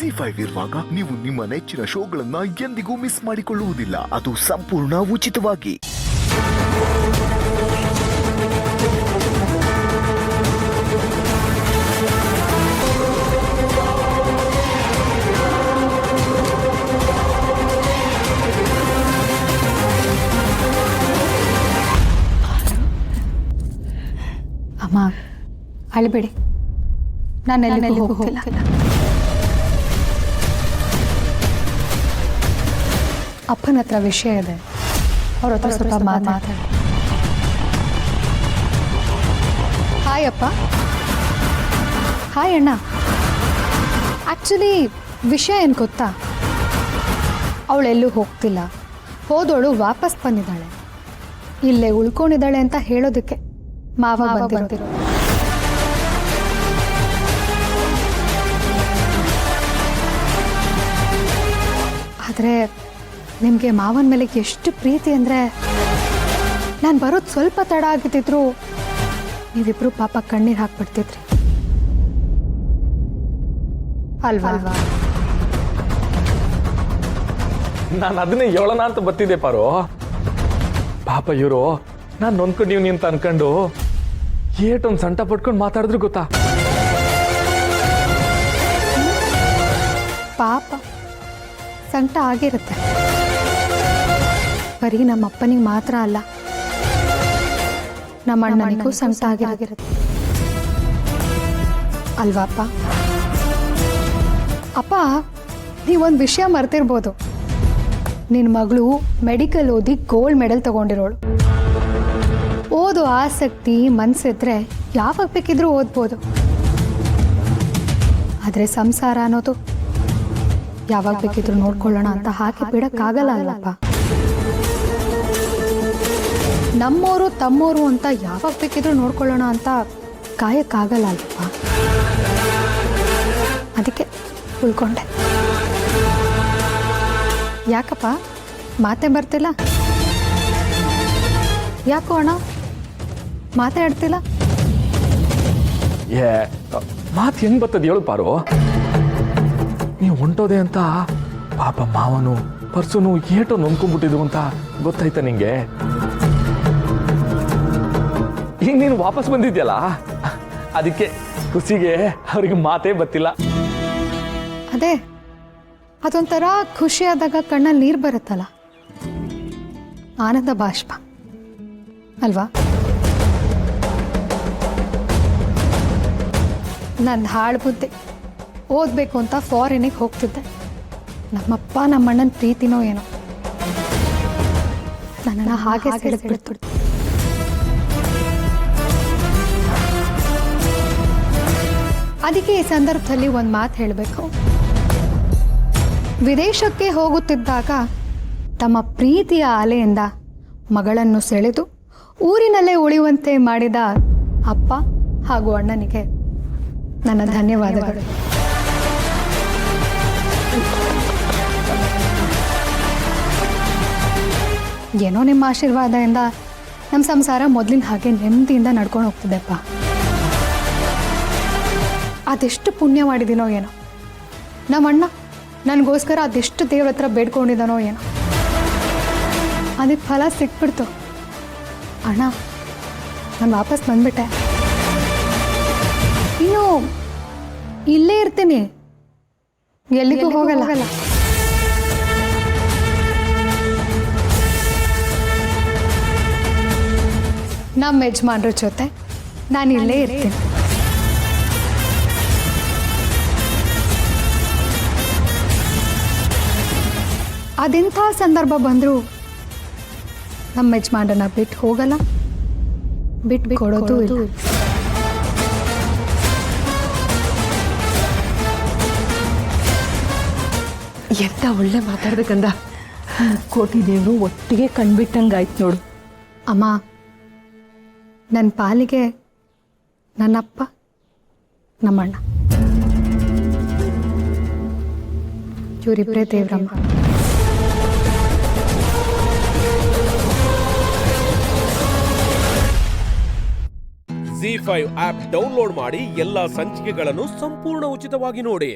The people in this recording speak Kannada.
ZEE5 ಇರುವಾಗ ನೀವು ನಿಮ್ಮ ನೆಚ್ಚಿನ ಶೋಗಳನ್ನ ಎಂದಿಗೂ ಮಿಸ್ ಮಾಡಿಕೊಳ್ಳುವುದಿಲ್ಲ. ಅದು ಸಂಪೂರ್ಣ ಉಚಿತವಾಗಿ. ಅಮ್ಮ ಅಳಬೇಡಿ, ನಾನು ಎಲ್ಲಿಗೂ ಹೋಗಿಲ್ಲ. ಅಪ್ಪನ ಹತ್ರ ವಿಷಯ ಇದೆ, ಅವ್ರ ಹತ್ರ ಸ್ವಲ್ಪ ಮಾತಾಡಿ. ಹಾಯ್ ಅಪ್ಪ. ಹಾಯ್ ಅಣ್ಣ. ಆ್ಯಕ್ಚುಲಿ ವಿಷಯ ಏನು ಗೊತ್ತಾ, ಅವಳೆಲ್ಲೂ ಹೋಗ್ತಿಲ್ಲ, ಹೋದವಳು ವಾಪಸ್ ಬಂದಿದ್ದಾಳೆ, ಇಲ್ಲೇ ಉಳ್ಕೊಂಡಿದ್ದಾಳೆ ಅಂತ ಹೇಳೋದಕ್ಕೆ ಮಾವ ಬಂದಿರೋ. ಆದರೆ ನಿಮಗೆ ಮಾವನ ಮೇಲೆ ಎಷ್ಟು ಪ್ರೀತಿ ಅಂದರೆ, ನಾನು ಬರೋದು ಸ್ವಲ್ಪ ತಡ ಆಗಿದ್ದಿದ್ರು ನೀವಿಬ್ರು ಪಾಪ ಕಣ್ಣೀರು ಹಾಕ್ಬಿಡ್ತಿದ್ರಿ ಅಲ್ವಾ? ನಾನು ಅದನ್ನೇ ಹೇಳೋಣ ಅಂತ ಬರ್ತಿದ್ದೆ ಪಾರು. ಪಾಪ ಇವರು ನಾನು ನೊಂದ್ಕೊಂಡಿವ್ನಿ ಅಂತ ಅನ್ಕೊಂಡು ಏಟೊಂದು ಸಂಟ ಪಟ್ಕೊಂಡು ಮಾತಾಡಿದ್ರು ಗೊತ್ತಾ. ಪಾಪ ಸಂಕಟ ಆಗಿರುತ್ತೆ. ಬರೀ ನಮ್ಮ ಅಪ್ಪನಿಗೆ ಮಾತ್ರ ಅಲ್ಲ, ನಮ್ಮ ಅಣ್ಣನಿಗೂ ಸಂಕಟ ಆಗಿರುತ್ತೆ ಅಲ್ವಾಪ್ಪ? ಅಪ್ಪ, ನೀವೊಂದು ವಿಷಯ ಮರ್ತಿರ್ಬೋದು, ನಿನ್ನ ಮಗಳು ಮೆಡಿಕಲ್ ಓದಿ ಗೋಲ್ಡ್ ಮೆಡಲ್ ತಗೊಂಡಿರೋಳು. ಓದೋ ಆಸಕ್ತಿ ಮನಸ್ಸಿದ್ರೆ ಯಾವಾಗ ಬೇಕಿದ್ರೂ ಓದ್ಬೋದು. ಆದರೆ ಸಂಸಾರ ಅನ್ನೋದು ಯಾವಾಗ ಬೇಕಿದ್ರು ನೋಡ್ಕೊಳ್ಳೋಣ ಅಂತ ಹಾಕಿ ಬಿಡಕ್ಕಾಗಲ್ಲ ಅಲ್ಲಪ್ಪ. ನಮ್ಮೋರು ತಮ್ಮೋರು ಅಂತ ಯಾವಾಗ ಬೇಕಿದ್ರು ನೋಡ್ಕೊಳ್ಳೋಣ ಅಂತ ಕಾಯಕ್ಕಾಗಲ್ಲ ಅಲ್ಲಪ್ಪ. ಅದಕ್ಕೆ ಉಳ್ಕೊಂಡೆ. ಯಾಕಪ್ಪ ಮಾತೇ ಬರ್ತಿಲ್ಲ? ಯಾಕೋ ಅಣ್ಣ ಮಾತಾಡ್ತಿಲ್ಲ? ಏ ಮಾತು ಹೆಂಗ್ ಬರ್ತದ ಹೇಳು ಪಾರು. ನೀವು ಹೊಂಟೋದೆ ಅಂತ ಪಾಪ ಮಾವನು ಪರ್ಸುನು ಏಟೋ ನೊಂದ್ಕೊಂಡ್ಬಿಟ್ಟಿದ್ರು ಅಂತ ಗೊತ್ತಾಯ್ತಾ ನಿಂಗೆ? ಈಗ ನೀನು ವಾಪಸ್ ಬಂದಿದ್ಯಲ್ಲ, ಅದಕ್ಕೆ ಖುಷಿಗೆ ಅವ್ರಿಗೆ ಮಾತೇ ಬರ್ತಿಲ್ಲ. ಅದೇ ಅದೊಂಥರ ಖುಷಿಯಾದಾಗ ಕಣ್ಣಲ್ಲಿ ನೀರು ಬರುತ್ತಲ್ಲ, ಆನಂದ ಬಾಷ್ಪ ಅಲ್ವಾ? ನನ್ನ ಹಾಳು ಬುದ್ಧಿ, ಓದಬೇಕು ಅಂತ ಫಾರಿನಿಗೆ ಹೋಗ್ತಿದ್ದೆ. ನಮ್ಮಪ್ಪ ನಮ್ಮಣ್ಣನ ಪ್ರೀತಿನೋ ಏನೋ ನನ್ನನ್ನು ಹಾಗೆ ಸೆಳೆದ್ಬಿಡ್ತು. ಅದಕ್ಕೆ ಈ ಸಂದರ್ಭದಲ್ಲಿ ಒಂದು ಮಾತು ಹೇಳಬೇಕು. ವಿದೇಶಕ್ಕೆ ಹೋಗುತ್ತಿದ್ದಾಗ ತಮ್ಮ ಪ್ರೀತಿಯ ಅಲೆಯಿಂದ ಮಗಳನ್ನು ಸೆಳೆದು ಊರಿನಲ್ಲೇ ಉಳಿಯುವಂತೆ ಮಾಡಿದ ಅಪ್ಪ ಹಾಗೂ ಅಣ್ಣನಿಗೆ ನನ್ನ ಧನ್ಯವಾದಗಳು. ಏನೋ ನಿಮ್ಮ ಆಶೀರ್ವಾದದಿಂದ ನಮ್ಮ ಸಂಸಾರ ಮೊದಲಿನ ಹಾಗೆ ನೆಮ್ಮದಿಯಿಂದ ನಡ್ಕೊಂಡು ಹೋಗ್ತಿದ್ದೆಪ್ಪ. ಅದೆಷ್ಟು ಪುಣ್ಯ ಮಾಡಿದ್ದೀನೋ ಏನೋ, ನಮ್ಮಣ್ಣ ನನಗೋಸ್ಕರ ಅದೆಷ್ಟು ದೇವ್ರ ಹತ್ರ ಬೇಡ್ಕೊಂಡಿದ್ದಾನೋ ಏನೋ, ಅದಕ್ಕೆ ಫಲ ಸಿಕ್ಬಿಡ್ತು. ಅಣ್ಣ ನಾನು ವಾಪಸ್ ಬಂದ್ಬಿಟ್ಟೆ, ಇನ್ನು ಇಲ್ಲೇ ಇರ್ತೀನಿ, ಎಲ್ಲಿಗೂ ಹೋಗಲ್ಲ. ನಮ್ಮ ಯಜಮಾನ್ರ ಜೊತೆ ನಾನು ಇಲ್ಲೇ ಇರ್ತೀನಿ. ಅದೆಂಥ ಸಂದರ್ಭ ಬಂದರೂ ನಮ್ಮ ಯಜಮಾನ್ರನ್ನ ಬಿಟ್ಟು ಹೋಗಲ್ಲ, ಬಿಟ್ಟು ಕೊಡೋದು ಇಲ್ಲ. ಎಂತ ಒಳ್ಳೆ ಮಾತಾಡ್ಬೇಕಂದ. ಕೋಟಿ ದೇವರು ಒಟ್ಟಿಗೆ ಕಣ್ಬಿಟ್ಟಂಗಾಯ್ತು ನೋಡು. ಅಮ್ಮ, ನನ್ನ ಪಾಲಿಗೆ ನನ್ನಪ್ಪ ನಮ್ಮಣ್ಣ ಇವರಿಬ್ಬರೇ ದೇವ್ರಮ್ಮ. ZEE5 ಆಪ್ ಡೌನ್ಲೋಡ್ ಮಾಡಿ ಎಲ್ಲಾ ಸಂಚಿಕೆಗಳನ್ನು ಸಂಪೂರ್ಣ ಉಚಿತವಾಗಿ ನೋಡಿ.